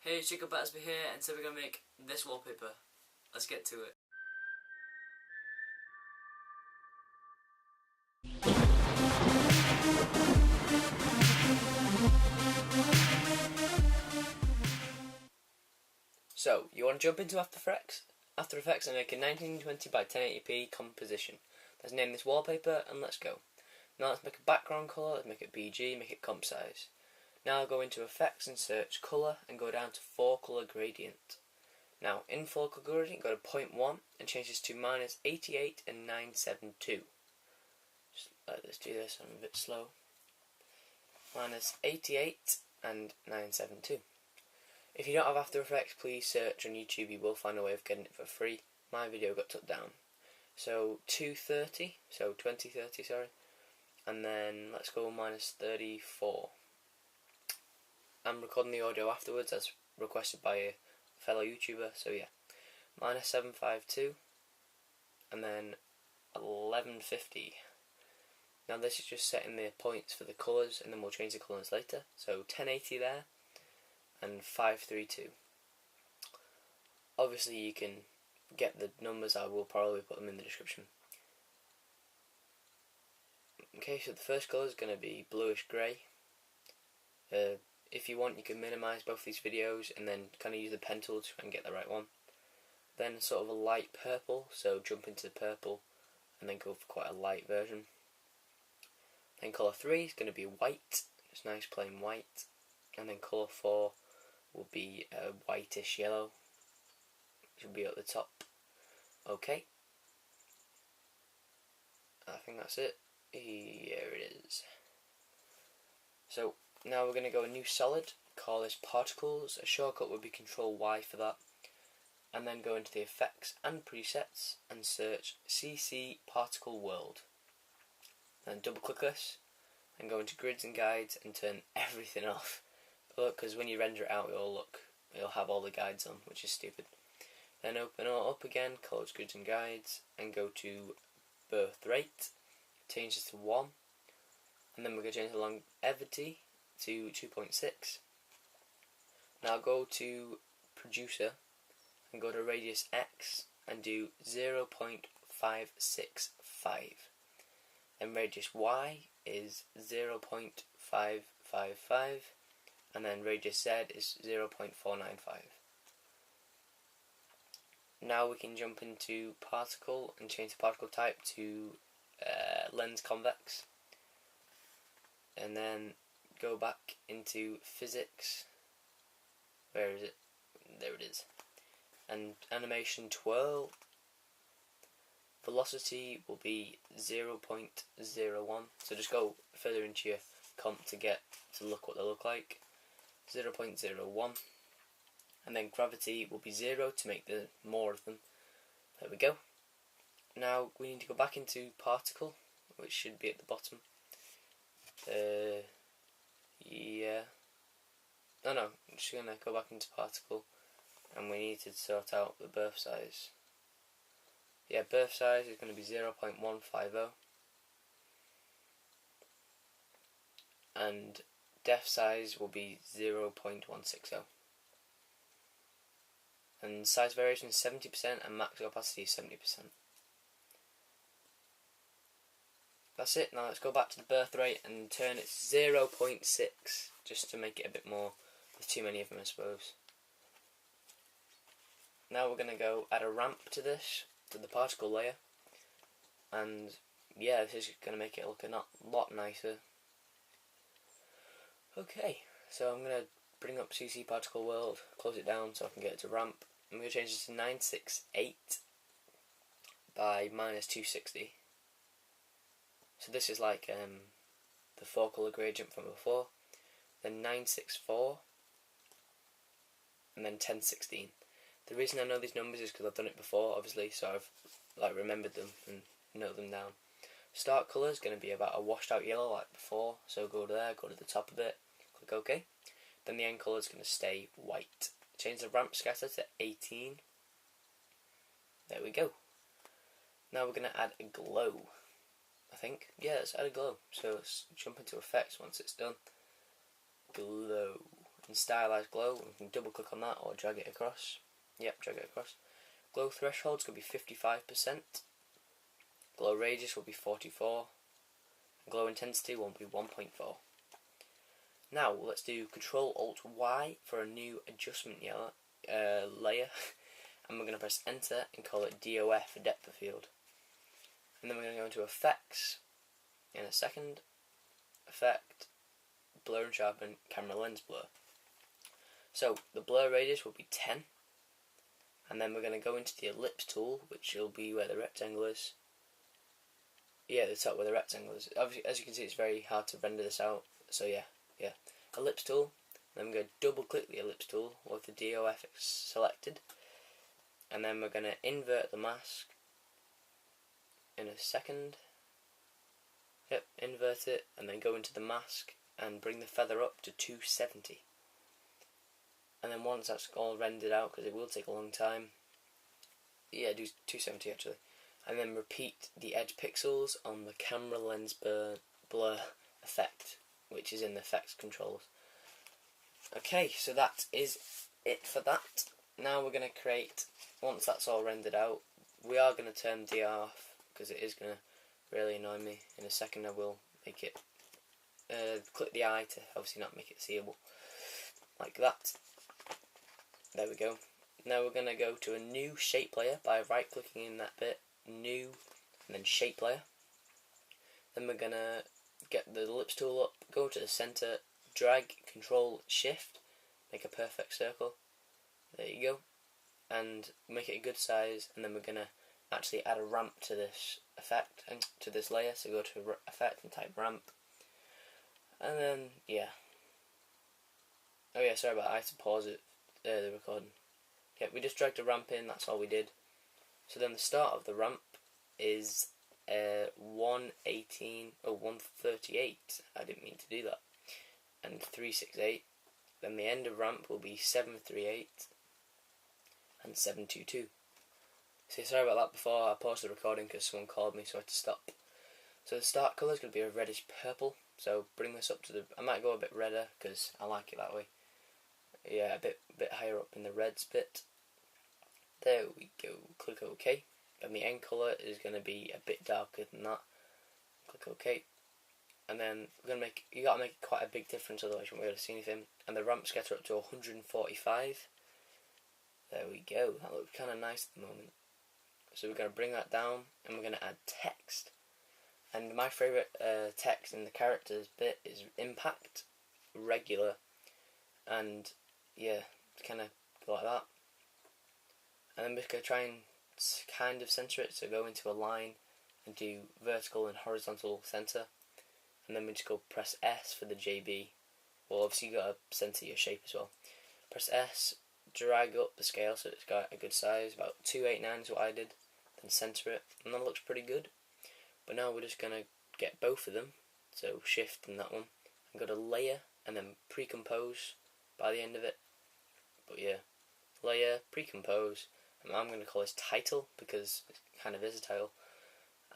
Hey, JB Battersby here, and so we're going to make this wallpaper. Let's get to it. So, you want to jump into After Effects and make a 1920 by 1080p composition. Let's name this wallpaper and let's go. Now let's make a background colour, let's make it BG, make it comp size. Now go into Effects and search Colour and go down to 4 Colour Gradient. Now in 4 Colour Gradient go to 0.1 and change this to -88 and 972. Just let's do this, I'm a bit slow. -88 and 972. If you don't have After Effects, please search on YouTube, you will find a way of getting it for free. My video got took down. So 2030, sorry. And then let's go -34. I'm recording the audio afterwards as requested by a fellow YouTuber, so yeah. -752 and then 1150. Now this is just setting the points for the colours and then we'll change the colours later. So 1080 there and 532. Obviously you can get the numbers, I will probably put them in the description. Okay, so the first colour is going to be bluish grey. If you want, you can minimise both these videos and then kind of use the pen tool to try and get the right one. Then sort of a light purple, so jump into purple and then go for quite a light version. Then colour 3 is going to be white, just nice plain white. And then colour 4 will be a whitish yellow, which will be at the top. Okay, I think that's it. Here it is. So now we're going to go a new solid, call this particles. A shortcut would be Ctrl+Y for that. And then go into the effects and presets and search CC Particle World. Then double click this and go into grids and guides and turn everything off. Look, because when you render it out it'll have all the guides on, which is stupid. Then open it up again, close grids and guides and go to birth rate, change this to 1, and then we're going to change the longevity to 2.6. Now go to producer and go to radius X and do 0.565. Then radius Y is 0.555 and then radius Z is 0.495. Now we can jump into particle and change the particle type to lens convex, and then go back into physics. Where is it? There it is. And animation twirl. Velocity will be 0.01. So just go further into your comp to look what they look like. 0.01. And then gravity will be 0 to make the more of them. There we go. Now we need to go back into particle, which should be at the bottom. Yeah. No, I'm just gonna go back into particle, and we need to sort out the birth size. Yeah, birth size is going to be 0.150, and depth size will be 0.160. And size variation is 70% and max opacity is 70%. That's it. Now let's go back to the birth rate and turn it to 0.6 just to make it a bit more. There's too many of them, I suppose. Now we're going to go add a ramp to this, to the particle layer, and yeah, this is going to make it look a lot nicer. Okay, so I'm going to bring up CC Particle World, close it down so I can get it to ramp. I'm going to change this to 968 by -260. So this is like the 4 colour gradient from before. Then 964 and then 1016. The reason I know these numbers is because I've done it before, obviously, so I've remembered them and note them down. Start colour is going to be about a washed out yellow like before, so go there, go to the top of it, click OK. Then the end colour is going to stay white. Change the ramp scatter to 18. There we go. Now we're going to add a glow, I think. Yeah, let's add a glow. So let's jump into effects once it's done. Glow. and stylize glow. We can double click on that or drag it across. Yep, drag it across. Glow threshold is going to be 55%. Glow radius will be 44. And glow intensity will be 1.4. Now let's do Control Alt Y for a new adjustment layer, and we're going to press Enter and call it DOF for depth of field. And then we're going to go into Effects in a second. Effect, Blur and Sharpen, Camera Lens Blur. So the blur radius will be 10, and then we're going to go into the Ellipse tool, which will be where the rectangle is. Yeah, the top where the rectangle is. Obviously, as you can see, it's very hard to render this out. So yeah. Ellipse tool. Then we're going to double click the ellipse tool with the DOF selected, and then we're going to invert the mask in a second. Yep, invert it, and then go into the mask and bring the feather up to 270. And then once that's all rendered out, because it will take a long time, yeah, do 270 actually, and then repeat the edge pixels on the camera lens blur effect, which is in the effects controls. Okay, so that is it for that. Now we're going to create, once that's all rendered out, we are going to turn DR off, because it is going to really annoy me. In a second I will make it, click the eye to obviously not make it seeable, like that. There we go. Now we're going to go to a new shape layer by right clicking in that bit, new, and then shape layer. Then we're going to get the ellipse tool up, go to the center, drag, control, shift, make a perfect circle. There you go. And make it a good size, and then we're going to actually add a ramp to this effect, and to this layer, so go to effect and type ramp. And then, yeah. Oh yeah, sorry about that, I had to pause it, the recording. Yeah, we just dragged a ramp in, that's all we did. So then the start of the ramp is 118, or 138, I didn't mean to do that, and 368. Then the end of ramp will be 738 and 722. So sorry about that before, I paused the recording because someone called me, so I had to stop. So the start colour is going to be a reddish purple, so bring this up to the, I might go a bit redder because I like it that way. Yeah, a bit higher up in the reds bit. There we go, click OK. And the end colour is going to be a bit darker than that. Click OK. And then we're going to make, you got to make quite a big difference, otherwise you won't be able to see anything. And the ramp scatter up to 145. There we go, that looks kind of nice at the moment. So we're going to bring that down, and we're going to add text. And my favourite text in the characters bit is impact, regular, and yeah, kind of go like that. And then we're going to try and kind of centre it, so go into a line and do vertical and horizontal centre. And then we just go press S for the JB. Well, obviously you got to centre your shape as well. Press S, drag up the scale so it's got a good size, about 289 is what I did. Then centre it, and that looks pretty good. But now we're just going to get both of them, so shift and that one, and go to layer, and then pre-compose by the end of it. But yeah, layer, pre-compose, and I'm going to call this title because it kind of is a title.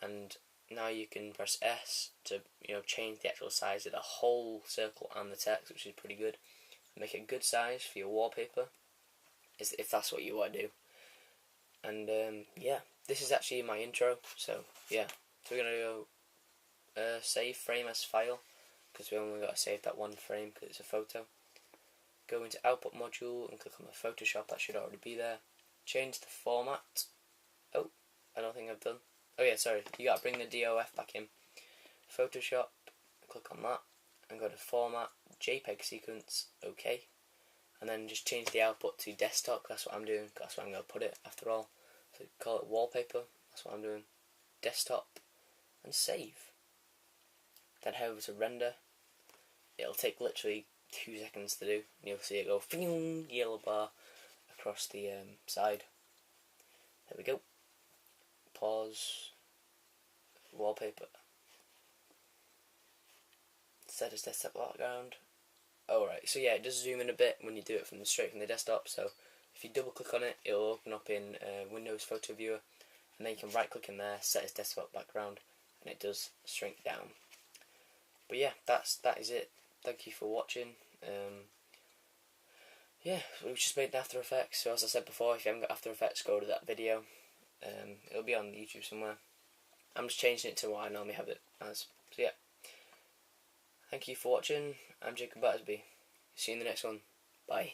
And now you can press S to change the actual size of the whole circle and the text, which is pretty good. Make it a good size for your wallpaper, if that's what you want to do. And yeah, this is actually my intro, so yeah. So we're going to go save frame as file, because we only got to save that one frame because it's a photo. Go into output module and click on the Photoshop, that should already be there. Change the format. Oh, I don't think I've done. Oh yeah, sorry, you got to bring the DOF back in. Photoshop, click on that, and go to format, JPEG sequence, OK. And then just change the output to desktop, that's what I'm doing, that's where I'm going to put it after all. So call it wallpaper, that's what I'm doing. Desktop, and save. Then head over to render. It'll take literally 2 seconds to do, and you'll see it go yellow bar across the side. There we go. Pause. Wallpaper. Set as desktop background. Alright, so yeah, it does zoom in a bit when you do it straight from the desktop, so if you double click on it, it'll open up in Windows Photo Viewer, and then you can right click in there, set as desktop background, and it does shrink down. But yeah, that is it. Thank you for watching. yeah, we've just made an After Effects. So as I said before, if you haven't got After Effects, go to that video. It'll be on YouTube somewhere. I'm just changing it to what I normally have it as. So yeah, thank you for watching. I'm Jacob Battersby. See you in the next one. Bye.